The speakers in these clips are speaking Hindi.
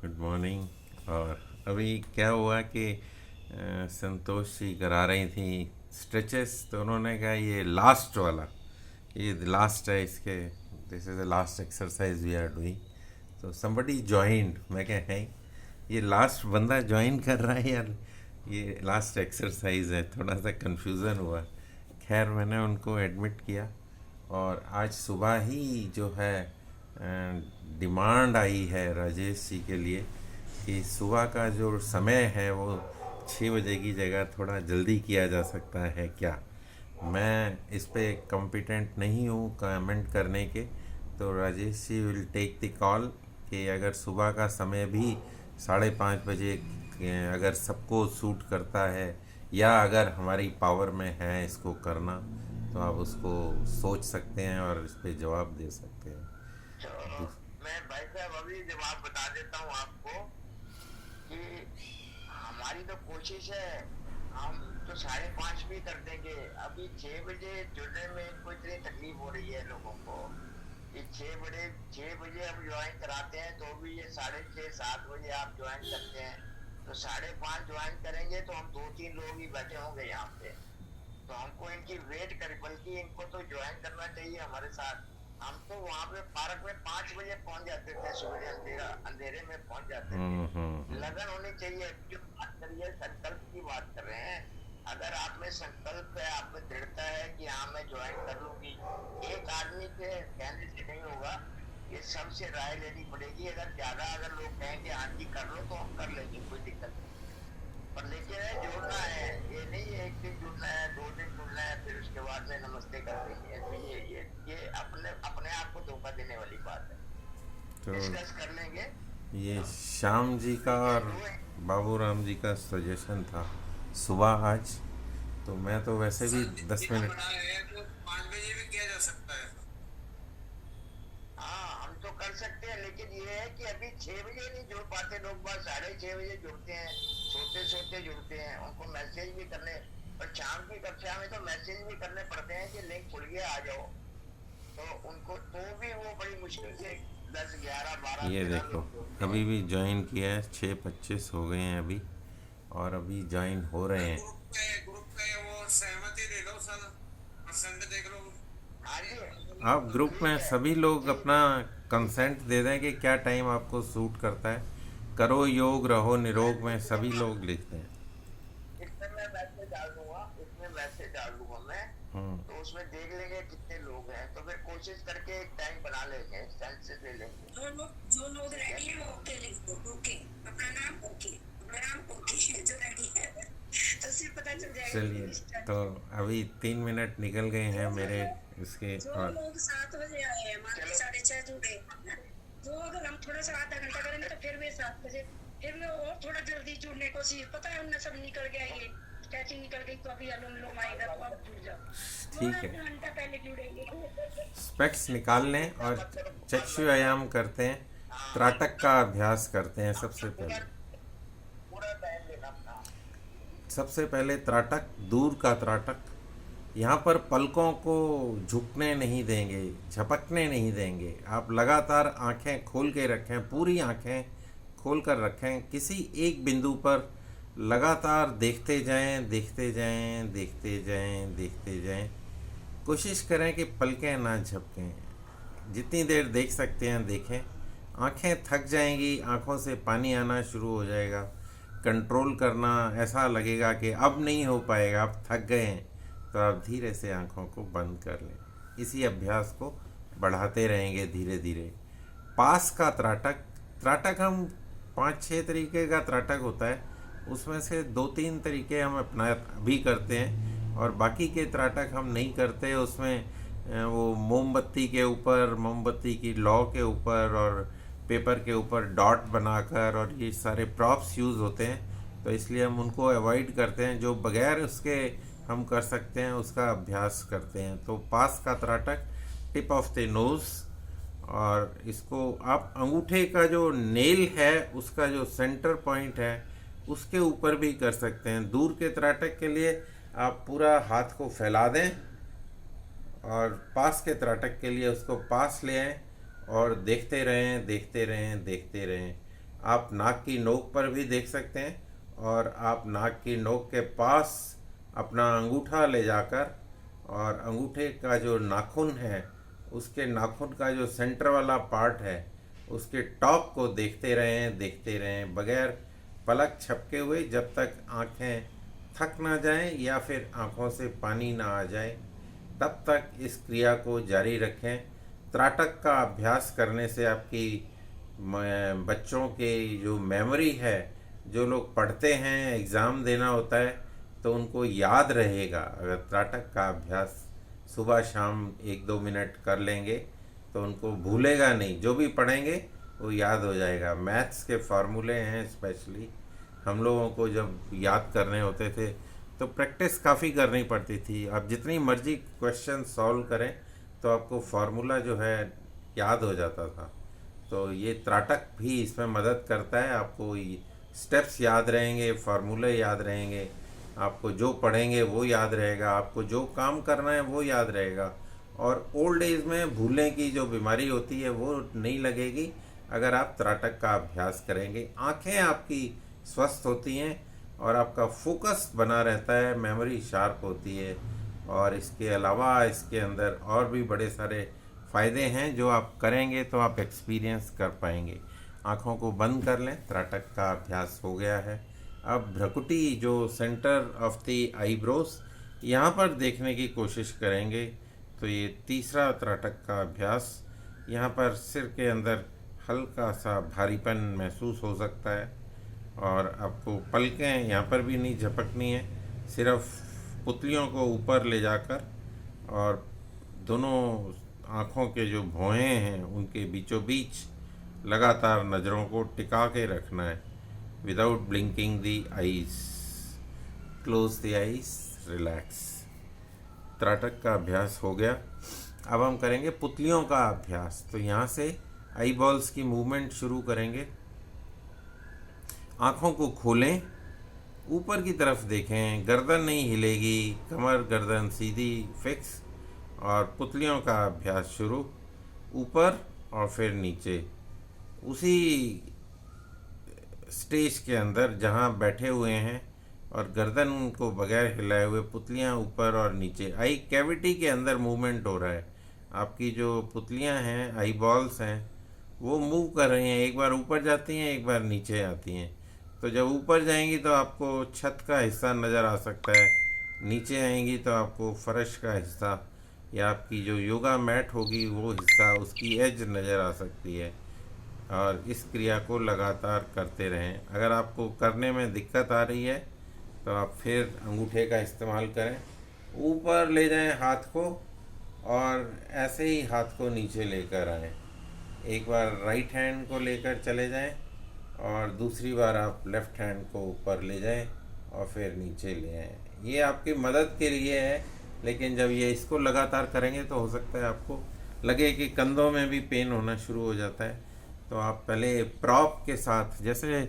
Good morning. और अभी क्या हुआ कि संतोष जी करा रही थी स्ट्रेचेस, तो उन्होंने कहा ये लास्ट वाला, ये लास्ट है इसके, this is the last exercise we are doing. तो समबडी ज्वाइंड, मैं क्या है, ये लास्ट बंदा ज्वाइन कर रहा है यार, ये लास्ट एक्सरसाइज है। थोड़ा सा कंफ्यूजन हुआ। खैर मैंने उनको एडमिट किया और आज सुबह ही जो है डिमांड आई है राजेश जी के लिए कि सुबह का जो समय है वो 6 बजे की जगह थोड़ा जल्दी किया जा सकता है क्या। मैं इस पे कॉम्पिटेंट नहीं हूँ कमेंट करने के, तो Rajesh ji will take the call कि अगर सुबह का समय भी 5:30 बजे अगर सबको सूट करता है या अगर हमारी पावर में है इसको करना, तो आप उसको सोच सकते हैं और इस पे जवाब दे सकते हैं। तो मैं भाई साहब अभी जवाब बता देता हूँ आपको कि हमारी तो कोशिश है, हम तो 5:30 भी कर देंगे। अभी 6 बजे जुड़ने में इनको इतनी तकलीफ हो रही है लोगों को कि 6 बजे हम ज्वाइन कराते हैं तो भी ये 6:30 7 बजे आप ज्वाइन करते हैं, तो 5:30 ज्वाइन करेंगे तो हम 2-3 लोग ही बैठे होंगे यहाँ पे। तो हमको इनकी वेट कर, बल्कि इनको तो ज्वाइन करना चाहिए हमारे साथ। हम तो वहाँ पे पार्क में 5 बजे पहुंच जाते थे, सुबह अंधेरे में पहुंच जाते थे। लगन होनी चाहिए। जो बात करिए संकल्प की बात कर रहे हैं, अगर आप में संकल्प है, आप में दृढ़ता है कि हाँ मैं ज्वाइन कर लूंगी, एक आदमी के कहने से नहीं होगा, ये सबसे राय लेनी पड़ेगी। अगर लोग कहेंगे हाँ जी कर लो तो हम कर लेंगे, कोई दिक्कत नहीं। पर लेकिन है जुड़ना है, ये नहीं है एक दिन जुड़ना है 2 दिन जुड़ना है फिर उसके बाद में नमस्ते कर देंगे। तो ये अपने अपने आप को धोखा देने वाली बात है। तो डिस्कस कर लेंगे। ये हाँ, श्याम जी का और लेकिन जो है बाबू राम जी का सजेशन था सुबह आज, तो मैं तो वैसे भी सर, 10 मिनट। बना रहे हैं तो 5 बजे भी किया जा सकता है। हाँ हम तो कर सकते हैं, लेकिन ये है कि अभी 6 बजे नहीं जुड़ पाते लोग, बस 6:30 बजे जुड़ते हैं, सोते सोते जुड़ते हैं। उनको मैसेज भी करने, और शाम की कक्षा में तो मैसेज भी करने पड़ते हैं कि लिंक खुल गया आ जाओ। तो उनको तो भी वो बड़ी मुश्किल से 10 11 12 ये 13 देखो, लोग जुड़ते हैं। अभी भी ज्वाइन किया है, 6:25 हो गए हैं अभी, और अभी ज्वाइन हो रहे सर, हैं। ग्रुप पे वो सहमति ले लो सर, परसेंट देख लो। हाँ जी, आप ग्रुप ठीक में है सभी लोग जी। अपना कंसेंट दे दें कि क्या टाइम आपको सूट करता है, करो योग रहो मैं निरोग में लिख सभी दूंगा, लोग लिखते हैं। इसमें मैं मैसेज डाल दूंगा, इसमें मैसेज डाल दूंगा मैं। हम्म। तो उसमें देख लेंगे कितने लोग हैं, तो फिर कोशिश करके एक टाइम बना लेंगे, सेंस ले लेंगे। जो लोग ठीक है। रेडी है वो ओके लिख दो। ओके, अपना नाम ओके, अपना नाम ओके है जो रेडी है। तो उससे पता चल जाएगा कि चलिए, मेरी तो स्टार्ट। अभी 3 मिनट निकल गए हैं जो मेरे लोग इसके। जो और लोग 7 बजे आए हैं, मान ली चलो 6:30 जुड़े हैं, जो अगर हम थोड़ा सा आधा घंटा करेंगे तो फिर वे 7 बजे, फिर वे और थोड़ा जल्दी जुड़ने को कोशिश। पता है हमने सब निकल गया, ये कैचिंग निकल गई तो अभी अनुलोम आएगा तो आप जुड़ जाओ। थोड़ा ठीक है, घंटा पहले जुड़ेंगे। स्पेक्स निकाल लें इसका और मतलब चक्षु व्यायाम करते हैं, त्राटक का अभ्यास करते हैं अपना सबसे पूरा पहले। पूरा टाइम देना अपना। सबसे पहले त्राटक, दूर का त्राटक। यहाँ पर पलकों को झुकने नहीं देंगे, झपकने नहीं देंगे। आप लगातार आंखें खोल के रखें, पूरी आंखें खोल कर रखें, किसी एक बिंदु पर लगातार देखते जाएं, देखते जाएं, देखते जाएं, देखते जाएं। कोशिश करें कि पलकें ना झपकें। जितनी देर देख सकते हैं देखें। आंखें थक जाएंगी, आंखों से पानी आना शुरू हो जाएगा। कंट्रोल करना, ऐसा लगेगा कि अब नहीं हो पाएगा, आप थक गए हैं, तो आप धीरे से आंखों को बंद कर लें। इसी अभ्यास को बढ़ाते रहेंगे धीरे धीरे। पास का त्राटक, त्राटक हम 5 6 तरीके का त्राटक होता है, उसमें से 2 3 तरीके हम अपना भी करते हैं, और बाकी के त्राटक हम नहीं करते। उसमें वो मोमबत्ती के ऊपर, मोमबत्ती की लौ के ऊपर और पेपर के ऊपर डॉट बनाकर, और ये सारे प्रॉप्स यूज़ होते हैं, तो इसलिए हम उनको अवॉइड करते हैं। जो बगैर उसके हम कर सकते हैं उसका अभ्यास करते हैं। तो पास का त्राटक, टिप ऑफ द नोज़, और इसको आप अंगूठे का जो नेल है उसका जो सेंटर पॉइंट है उसके ऊपर भी कर सकते हैं। दूर के त्राटक के लिए आप पूरा हाथ को फैला दें, और पास के त्राटक के लिए उसको पास ले आएं और देखते रहें, देखते रहें, देखते रहें। आप नाक की नोक पर भी देख सकते हैं, और आप नाक की नोक के पास अपना अंगूठा ले जाकर और अंगूठे का जो नाखून है उसके नाखून का जो सेंटर वाला पार्ट है उसके टॉप को देखते रहें बगैर पलक झपके हुए, जब तक आँखें थक ना जाएं या फिर आँखों से पानी ना आ जाए, तब तक इस क्रिया को जारी रखें। त्राटक का अभ्यास करने से आपकी बच्चों के जो मेमोरी है, जो लोग पढ़ते हैं एग्ज़ाम देना होता है तो उनको याद रहेगा। अगर त्राटक का अभ्यास सुबह शाम 1-2 मिनट कर लेंगे तो उनको भूलेगा नहीं, जो भी पढ़ेंगे वो याद हो जाएगा। मैथ्स के फार्मूले हैं, स्पेशली हम लोगों को जब याद करने होते थे तो प्रैक्टिस काफ़ी करनी पड़ती थी। आप जितनी मर्जी क्वेश्चन सॉल्व करें तो आपको फार्मूला जो है याद हो जाता था। तो ये त्राटक भी इसमें मदद करता है। आपको स्टेप्स याद रहेंगे, फार्मूले याद रहेंगे, आपको जो पढ़ेंगे वो याद रहेगा, आपको जो काम करना है वो याद रहेगा, और ओल्ड एज में भूलने की जो बीमारी होती है वो नहीं लगेगी अगर आप त्राटक का अभ्यास करेंगे। आँखें आपकी स्वस्थ होती हैं और आपका फोकस बना रहता है, मेमोरी शार्प होती है, और इसके अलावा इसके अंदर और भी बड़े सारे फ़ायदे हैं जो आप करेंगे तो आप एक्सपीरियंस कर पाएंगे। आँखों को बंद कर लें, त्राटक का अभ्यास हो गया है। अब भ्रकुटी जो सेंटर ऑफ द आईब्रोज, यहाँ पर देखने की कोशिश करेंगे तो ये तीसरा त्राटक का अभ्यास। यहाँ पर सिर के अंदर हल्का सा भारीपन महसूस हो सकता है, और आपको पलकें यहाँ पर भी नहीं झपकनी है, सिर्फ पुतलियों को ऊपर ले जाकर और दोनों आँखों के जो भौहें हैं उनके बीचों बीच लगातार नज़रों को टिका के रखना है, without blinking the eyes. Close the eyes, relax. त्राटक का अभ्यास हो गया। अब हम करेंगे पुतलियों का अभ्यास। तो यहाँ से आई बॉल्स की मूवमेंट शुरू करेंगे। आँखों को खोलें, ऊपर की तरफ देखें, गर्दन नहीं हिलेगी, कमर गर्दन सीधी फिक्स, और पुतलियों का अभ्यास शुरू, ऊपर और फिर नीचे। उसी स्टेज के अंदर जहाँ बैठे हुए हैं और गर्दन को बगैर हिलाए हुए पुतलियाँ ऊपर और नीचे, आई कैविटी के अंदर मूवमेंट हो रहा है। आपकी जो पुतलियाँ हैं, आई बॉल्स हैं, वो मूव कर रही हैं, एक बार ऊपर जाती हैं, एक बार नीचे आती हैं। तो जब ऊपर जाएंगी तो आपको छत का हिस्सा नज़र आ सकता है, नीचे आएंगी तो आपको फर्श का हिस्सा या आपकी जो योगा मैट होगी वो हिस्सा, उसकी एज नज़र आ सकती है। और इस क्रिया को लगातार करते रहें। अगर आपको करने में दिक्कत आ रही है तो आप फिर अंगूठे का इस्तेमाल करें, ऊपर ले जाएं हाथ को और ऐसे ही हाथ को नीचे लेकर आएँ। एक बार राइट हैंड को लेकर चले जाएं और दूसरी बार आप लेफ़्ट हैंड को ऊपर ले जाएं और फिर नीचे ले आएँ। ये आपकी मदद के लिए है, लेकिन जब ये इसको लगातार करेंगे तो हो सकता है आपको लगे कि कंधों में भी पेन होना शुरू हो जाता है। तो आप पहले प्रॉप के साथ, जैसे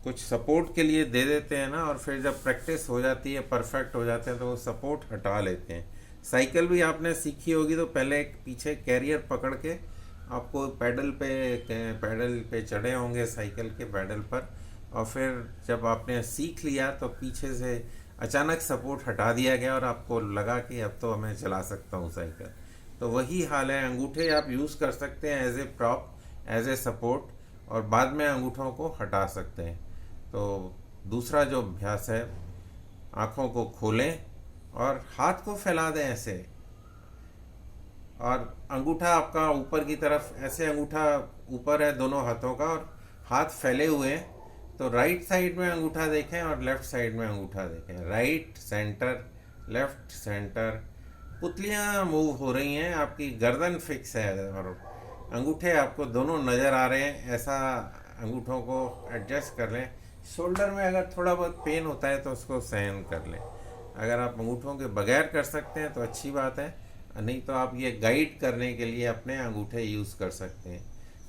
कुछ सपोर्ट के लिए दे देते हैं ना, और फिर जब प्रैक्टिस हो जाती है, परफेक्ट हो जाते हैं, तो वो सपोर्ट हटा लेते हैं। साइकिल भी आपने सीखी होगी तो पहले एक पीछे कैरियर पकड़ के आपको पैडल पे चढ़े होंगे, साइकिल के पैडल पर, और फिर जब आपने सीख लिया तो पीछे से अचानक सपोर्ट हटा दिया गया और आपको लगा कि अब तो मैं चला सकता हूँ साइकिल। तो वही हाल है, अंगूठे आप यूज़ कर सकते हैं as a prop, as a support, और बाद में अंगूठों को हटा सकते हैं। तो दूसरा जो अभ्यास है, आँखों को खोलें और हाथ को फैला दें ऐसे, और अंगूठा आपका ऊपर की तरफ, ऐसे अंगूठा ऊपर है दोनों हाथों का और हाथ फैले हुए हैं। तो राइट साइड में अंगूठा देखें और लेफ़्ट साइड में अंगूठा देखें, राइट सेंटर, लेफ़्ट सेंटर। पुतलियाँ मूव हो रही हैं, आपकी गर्दन फिक्स है और अंगूठे आपको दोनों नज़र आ रहे हैं। ऐसा अंगूठों को एडजस्ट कर लें। शोल्डर में अगर थोड़ा बहुत पेन होता है तो उसको सहन कर लें। अगर आप अंगूठों के बगैर कर सकते हैं तो अच्छी बात है, नहीं तो आप ये गाइड करने के लिए अपने अंगूठे यूज़ कर सकते हैं।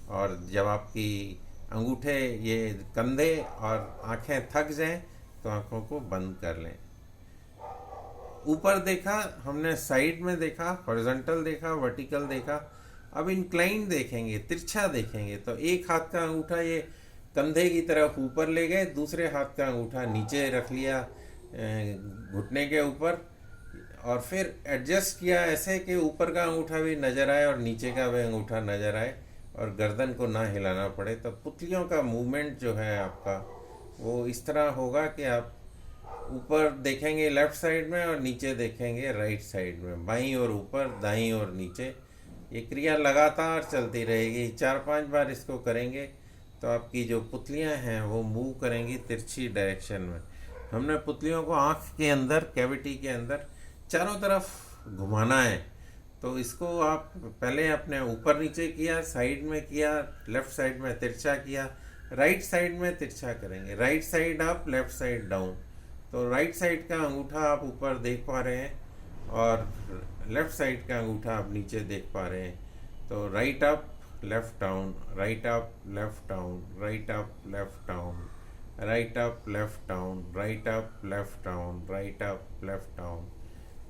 और जब आपकी अंगूठे, ये कंधे और आँखें थक जाएं तो आँखों को बंद कर लें। ऊपर देखा हमने, साइड में देखा, हॉरिजॉन्टल देखा, वर्टिकल देखा। अब इंक्लाइन देखेंगे, तिरछा देखेंगे, तो एक हाथ का अंगूठा ये कंधे की तरफ ऊपर ले गए, दूसरे हाथ का अंगूठा नीचे रख लिया घुटने के ऊपर, और फिर एडजस्ट किया ऐसे कि ऊपर का अंगूठा भी नज़र आए और नीचे का भी अंगूठा नज़र आए और गर्दन को ना हिलाना पड़े। तो पुतलियों का मूवमेंट जो है आपका वो इस तरह होगा कि आप ऊपर देखेंगे लेफ़्ट साइड में और नीचे देखेंगे राइट साइड में, बाईं और ऊपर, दाईं और नीचे। ये क्रिया लगातार चलती रहेगी। 4-5 बार इसको करेंगे तो आपकी जो पुतलियां हैं वो मूव करेंगी तिरछी डायरेक्शन में। हमने पुतलियों को आँख के अंदर, कैविटी के अंदर चारों तरफ घुमाना है। तो इसको आप पहले अपने ऊपर नीचे किया, साइड में किया, लेफ़्ट साइड में तिरछा किया, राइट साइड में तिरछा करेंगे, right side up, left side down. तो राइट साइड का अंगूठा आप ऊपर देख पा रहे हैं और लेफ़्ट साइड का अंगूठा आप नीचे देख पा रहे हैं। तो right up, left down, right up, left down, right up, left down, right up, left down, right up, left down, right up, left down,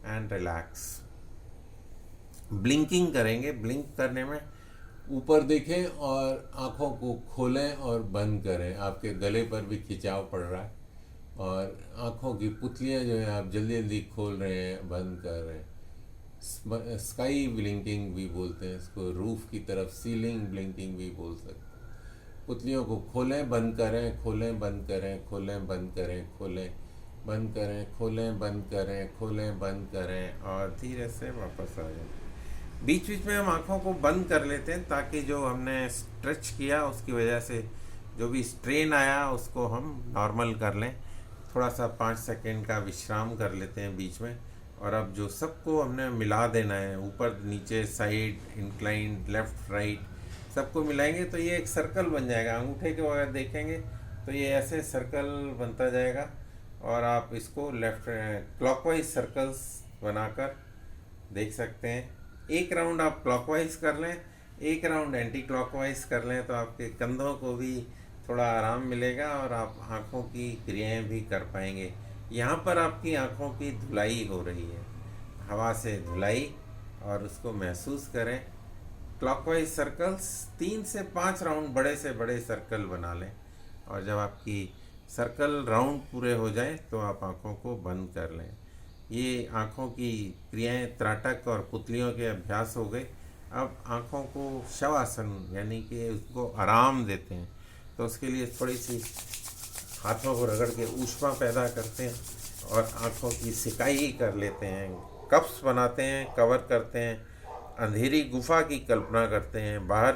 and relax. Blinking करेंगे। ब्लिंक करने में ऊपर देखें और आँखों को खोलें और बंद करें। आपके गले पर भी खिंचाव पड़ रहा है और आँखों की पुतलियाँ जो है आप जल्दी जल्दी खोल रहे हैं, बंद कर रहे हैं। स्काई ब्लिंकिंग भी बोलते हैं इसको, रूफ की तरफ सीलिंग ब्लिंकिंग भी बोल सकते हैं। पुतलियों को खोलें, बंद करें, खोलें, बंद करें, खोलें, बंद करें, खोलें, बंद करें, खोलें, बंद करें, खोलें, बंद करें और धीरे से वापस आ जाएं। बीच बीच में हम आँखों को बंद कर लेते हैं ताकि जो हमने स्ट्रेच किया उसकी वजह से जो भी स्ट्रेन आया उसको हम नॉर्मल कर लें। थोड़ा सा 5 सेकंड का विश्राम कर लेते हैं बीच में। और अब जो सबको हमने मिला देना है, ऊपर नीचे, साइड, इंक्लाइन, लेफ़्ट राइट, सबको मिलाएंगे तो ये एक सर्कल बन जाएगा। अंगूठे के अगर देखेंगे तो ये ऐसे सर्कल बनता जाएगा और आप इसको लेफ़्ट क्लॉकवाइज सर्कल्स बनाकर देख सकते हैं। एक राउंड आप क्लॉकवाइज कर लें, एक राउंड एंटी क्लॉकवाइज कर लें तो आपके कंधों को भी थोड़ा आराम मिलेगा और आप आँखों की क्रियाएं भी कर पाएंगे। यहाँ पर आपकी आँखों की धुलाई हो रही है, हवा से धुलाई, और उसको महसूस करें। क्लॉकवाइज सर्कल्स 3 से 5 राउंड बड़े से बड़े सर्कल बना लें और जब आपकी सर्कल राउंड पूरे हो जाए तो आप आँखों को बंद कर लें। ये आँखों की क्रियाएं त्राटक और पुतलियों के अभ्यास हो गए। अब आँखों को शवासन यानी कि उसको आराम देते हैं। तो उसके लिए थोड़ी सी हाथों को रगड़ के ऊष्मा पैदा करते हैं और आँखों की सिकाई कर लेते हैं, कप्स बनाते हैं, कवर करते हैं, अंधेरी गुफा की कल्पना करते हैं, बाहर